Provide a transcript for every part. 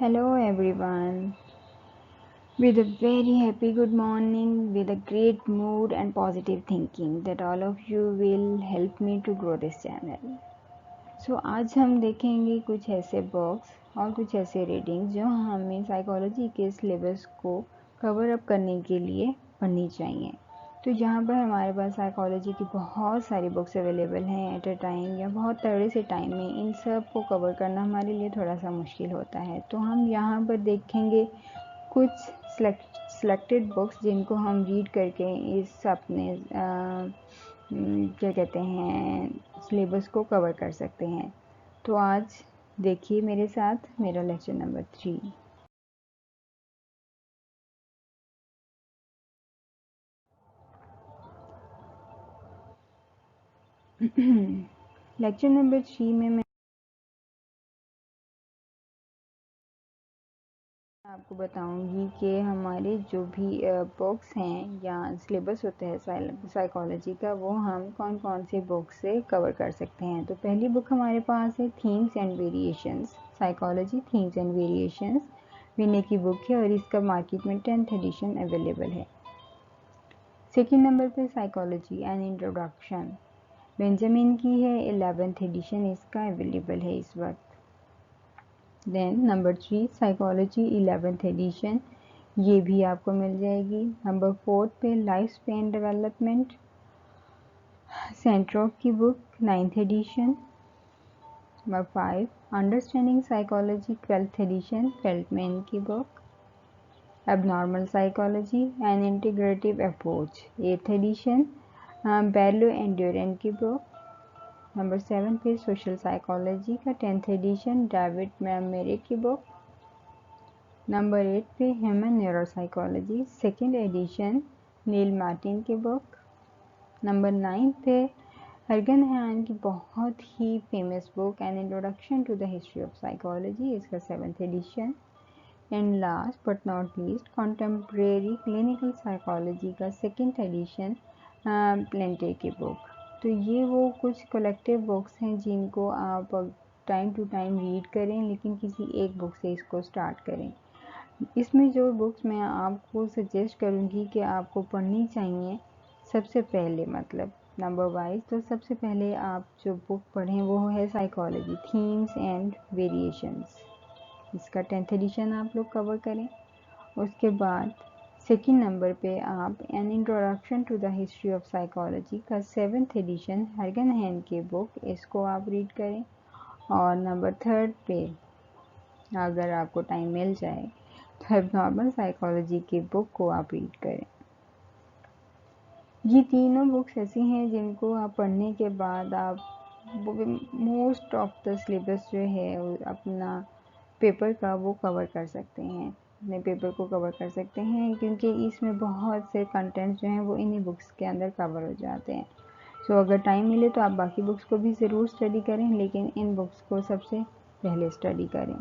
Hello everyone. With a very happy good morning, with a great mood and positive thinking that all of you will help me to grow this channel. आज हम देखेंगे कुछ ऐसे books और कुछ ऐसे readings जो हमें साइकोलॉजी के सिलेबस को कवर अप करने के लिए पढ़नी चाहिए। तो यहाँ पर हमारे पास साइकोलॉजी की बहुत सारी बुक्स अवेलेबल हैं एट अ टाइम या बहुत थोड़े से टाइम में इन सब को कवर करना हमारे लिए थोड़ा सा मुश्किल होता है। तो हम यहाँ पर देखेंगे कुछ सिलेक्टेड बुक्स जिनको हम रीड करके इस अपने क्या कहते हैं सिलेबस को कवर कर सकते हैं। तो आज देखिए मेरे साथ मेरा लेक्चर नंबर 3। लेक्चर नंबर 3 में मैं आपको बताऊंगी कि हमारे जो भी बुक्स हैं या सिलेबस होता है साइकोलॉजी का, वो हम कौन कौन से बुक से कवर कर सकते हैं। तो पहली बुक हमारे पास है themes and variations, psychology themes and variations, Vinay की बुक है और इसका मार्केट में 10th एडिशन अवेलेबल है। सेकेंड नंबर पे साइकोलॉजी एंड इंट्रोडक्शन, बेंजामिन की है, 11th एडिशन इसका अवेलेबल है इस वक्त। Then number 3 psychology 11th addition, ये भी आपको मिल जाएगी। नंबर 4 पे लाइफ स्पैन डेवलपमेंट, सेंट्रोक की book 9th edition. Number 5 understanding psychology 12th edition, Feldman की book. Abnormal psychology and integrative approach 8th edition, Barlow and Durand की बुक। नंबर 7 पे social psychology का 10th एडिशन, डेविड मेरे की book. Number 8 पे human neuropsychology 2nd edition, Neil Martin की book. Number 9 पे Hergenhahn की बहुत ही famous book an introduction to the history of psychology, इसका 7th edition. And last but not least contemporary clinical psychology का 2nd addition, प्लेंटे की book. तो ये वो कुछ कलेक्टिव बुक्स हैं जिनको आप टाइम टू टाइम रीड करें, लेकिन किसी एक बुक से इसको स्टार्ट करें। इसमें जो बुक्स मैं आपको सजेस्ट करूँगी कि आपको पढ़नी चाहिए, सबसे पहले मतलब नंबर वाइज, तो सबसे पहले आप जो बुक पढ़ें वो है साइकोलॉजी थीम्स एंड वेरिएशंस, इसका 10th एडिशन आप लोग कवर करें। उसके बाद सेकेंड नंबर पे आप an introduction to the history of psychology का 7th एडिशन हर्गन हैन की बुक, इसको आप रीड करें। और नंबर 3 पे अगर आपको टाइम मिल जाए तो एबनॉर्मल साइकोलॉजी की बुक को आप रीड करें। ये तीनों बुक्स ऐसी हैं जिनको आप पढ़ने के बाद आप मोस्ट ऑफ द सिलेबस जो है अपना पेपर का वो कवर कर सकते हैं, अपने पेपर को कवर कर सकते हैं, क्योंकि इसमें बहुत से कंटेंट जो हैं वो इन्हीं बुक्स के अंदर कवर हो जाते हैं। सो अगर टाइम मिले तो आप बाकी बुक्स को भी ज़रूर स्टडी करें, लेकिन इन बुक्स को सबसे पहले स्टडी करें।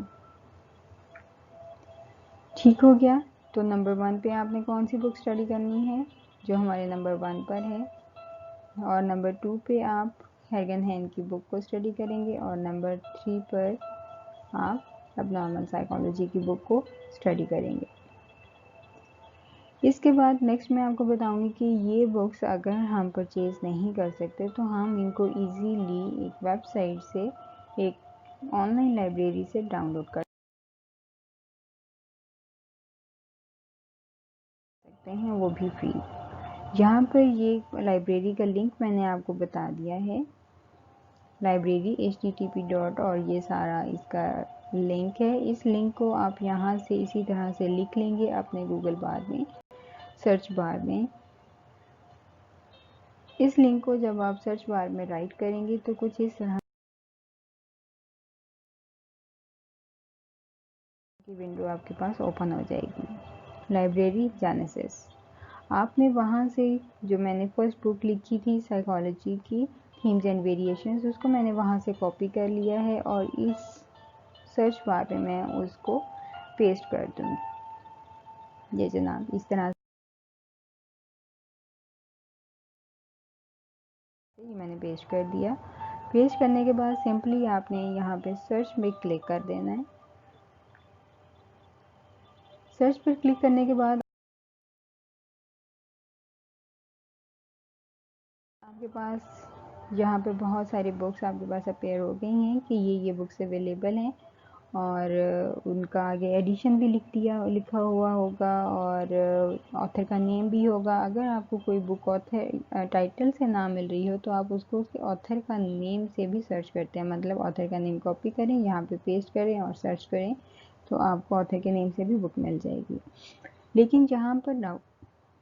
ठीक हो गया। तो नंबर 1 पे आपने कौन सी बुक स्टडी करनी है, जो हमारे नंबर 1 पर है। और नंबर 2 पे आप हर्गन हैन की बुक को स्टडी करेंगे। और नंबर 3 पर आप एबनॉर्मल साइकोलॉजी की बुक को स्टडी करेंगे। इसके बाद नेक्स्ट मैं आपको बताऊंगी कि ये बुक्स अगर हम परचेज़ नहीं कर सकते तो हम इनको इजीली एक वेबसाइट से, एक ऑनलाइन लाइब्रेरी से डाउनलोड कर सकते हैं, वो भी फ्री। यहाँ पर ये लाइब्रेरी का लिंक मैंने आपको बता दिया है, लाइब्रेरी http और ये सारा इसका लिंक है। इस लिंक को आप यहाँ से इसी तरह से लिख लेंगे अपने गूगल बार में, सर्च बार में। इस लिंक को जब आप सर्च बार में राइट करेंगे तो कुछ इस तरह की विंडो आपके पास ओपन हो जाएगी, लाइब्रेरी जेनेसिस। आपने वहाँ से जो मैंने फर्स्ट बुक लिखी थी साइकोलॉजी की थीम्स एंड वेरिएशंस, उसको मैंने वहाँ से कॉपी कर लिया है और इस सर्च बार में मैं उसको पेस्ट कर दूँगी। ये जनाब इस तरह से ये मैंने पेस्ट कर दिया। पेस्ट करने के बाद सिंपली आपने यहाँ पे सर्च में क्लिक कर देना है। सर्च पर क्लिक करने के बाद आपके पास यहाँ पे बहुत सारी बुक्स आपके पास अपेयर हो गई हैं कि ये बुक्स अवेलेबल हैं, और उनका आगे एडिशन भी लिखा हुआ होगा, और ऑथर का नेम भी होगा। अगर आपको कोई बुक ऑथर टाइटल से ना मिल रही हो तो आप उसको उसके ऑथर का नेम से भी सर्च करते हैं, मतलब ऑथर का नेम कॉपी करें, यहाँ पे पेस्ट करें और सर्च करें तो आपको ऑथर के नेम से भी बुक मिल जाएगी। लेकिन जहाँ पर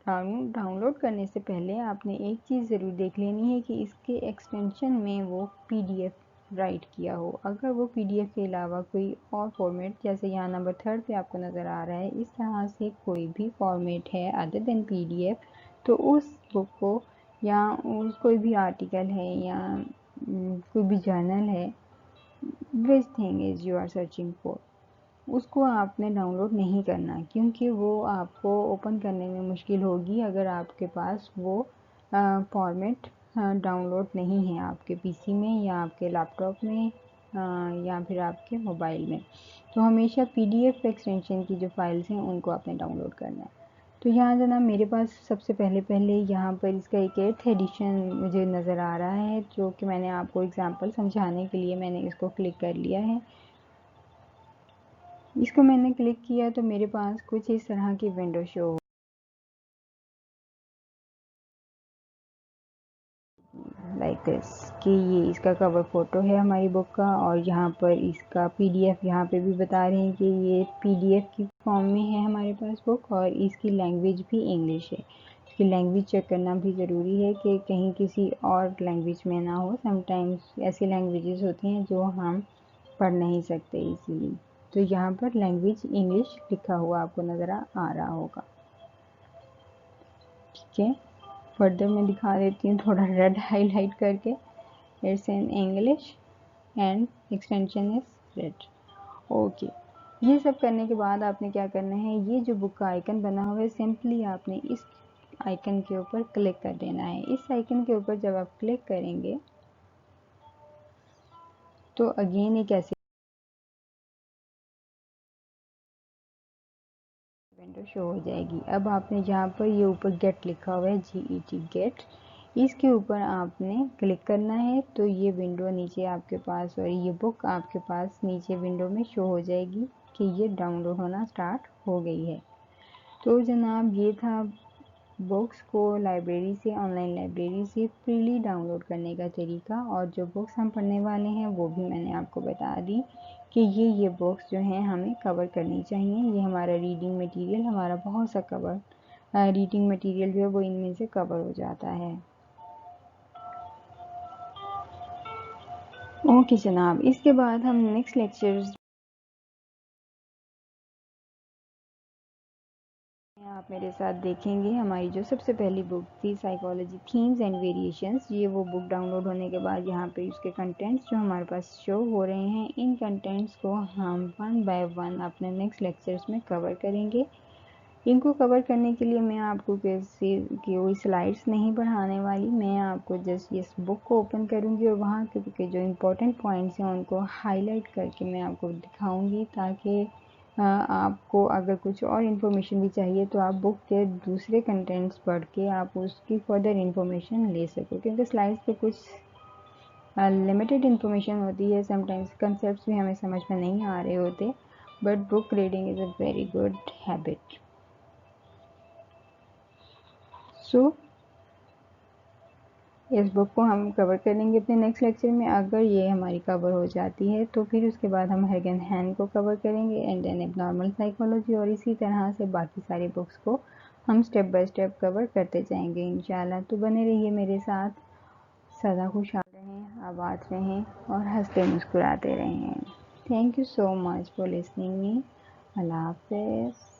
डाउनलोड करने से पहले आपने एक चीज़ ज़रूर देख लेनी है कि इसके एक्सटेंशन में वो PDF राइट किया हो। अगर वो PDF के अलावा कोई और फॉर्मेट, जैसे यहाँ नंबर 3 पे आपको नज़र आ रहा है, इस तरह से कोई भी फॉर्मेट है अदर देन PDF, तो उस बुक को या कोई भी आर्टिकल है या कोई भी जर्नल है, which thing is you are searching for, उसको आपने डाउनलोड नहीं करना, क्योंकि वो आपको ओपन करने में मुश्किल होगी अगर आपके पास वो फॉर्मेट डाउनलोड नहीं है आपके PC में या आपके लैपटॉप में या फिर आपके मोबाइल में। तो हमेशा PDF एक्सटेंशन की जो फाइल्स हैं उनको आपने डाउनलोड करना है। तो यहाँ जनाब मेरे पास सबसे पहले यहाँ पर इसका एक 8th एडिशन मुझे नज़र आ रहा है, जो कि मैंने आपको एग्जांपल समझाने के लिए मैंने इसको क्लिक कर लिया है। इसको मैंने क्लिक किया तो मेरे पास कुछ इस तरह की विंडो शो लाइक दिस कि ये इसका कवर फ़ोटो है हमारी बुक का, और यहाँ पर इसका PDF यहाँ पे भी बता रहे हैं कि ये PDF की फॉर्म में है हमारे पास बुक, और इसकी लैंग्वेज भी इंग्लिश है। इसकी लैंग्वेज चेक करना भी ज़रूरी है कि कहीं किसी और लैंग्वेज में ना हो। समटाइम्स ऐसी लैंग्वेजेस होती हैं जो हम पढ़ नहीं सकते इजीली। तो यहाँ पर लैंग्वेज इंग्लिश लिखा हुआ आपको नज़र आ रहा होगा। ठीक है, फर्दर मैं दिखा देती हूँ थोड़ा रेड हाईलाइट करके। It's in English and extension is red. Okay, ये सब करने के बाद आपने क्या करना है, ये जो बुक का आइकन बना हुआ है, सिंपली आपने इस आइकन के ऊपर क्लिक कर देना है। इस आइकन के ऊपर जब आप क्लिक करेंगे तो अगेन एक ऐसी विंडो शो हो जाएगी। अब आपने जहाँ पर ये ऊपर गेट लिखा हुआ है, GET गेट, इसके ऊपर आपने क्लिक करना है तो ये विंडो नीचे आपके पास, और ये बुक आपके पास नीचे विंडो में शो हो जाएगी कि ये डाउनलोड होना स्टार्ट हो गई है। तो जनाब ये था बुक्स को लाइब्रेरी से, ऑनलाइन लाइब्रेरी से फ्रीली डाउनलोड करने का तरीका, और जो बुक्स हम पढ़ने वाले हैं वो भी मैंने आपको बता दी कि ये बुक्स जो हैं हमें कवर करनी चाहिए। ये हमारा रीडिंग मटेरियल, हमारा बहुत सा रीडिंग मटेरियल जो है वो इनमें से कवर हो जाता है। ओके जनाब, इसके बाद हम नेक्स्ट लेक्चर्स आप मेरे साथ देखेंगे। हमारी जो सबसे पहली बुक थी साइकोलॉजी थीम्स एंड वेरिएशंस, ये वो बुक डाउनलोड होने के बाद यहाँ पे उसके कंटेंट्स जो हमारे पास शो हो रहे हैं, इन कंटेंट्स को हम 1 बाय 1 अपने नेक्स्ट लेक्चर्स में कवर करेंगे। इनको कवर करने के लिए मैं आपको कोई स्लाइड्स नहीं बढ़ाने वाली, मैं आपको जस्ट इस बुक को ओपन करूँगी और वहाँ के जो इम्पोर्टेंट पॉइंट्स हैं उनको हाईलाइट करके मैं आपको दिखाऊँगी, ताकि आपको अगर कुछ और इन्फॉर्मेशन भी चाहिए तो आप बुक के दूसरे कंटेंट्स पढ़ के आप उसकी फर्दर इन्फॉर्मेशन ले सको, क्योंकि स्लाइड्स पे कुछ लिमिटेड इन्फॉर्मेशन होती है, समटाइम्स कंसेप्ट भी हमें समझ में नहीं आ रहे होते, but book reading is a very good habit. So इस बुक को हम कवर करेंगे अपने नेक्स्ट लेक्चर में। अगर ये हमारी कवर हो जाती है तो फिर उसके बाद हम हर्गन हैन को कवर करेंगे, एंड देन एबनॉर्मल साइकोलॉजी, और इसी तरह से बाकी सारी बुक्स को हम स्टेप बाय स्टेप कवर करते जाएंगे इंशाल्लाह। तो बने रहिए मेरे साथ, सदा खुशहाल रहें, आबाद रहें और हंसते मुस्कुराते रहें। Thank you so much for listening me. अल्लाह हाफिज़।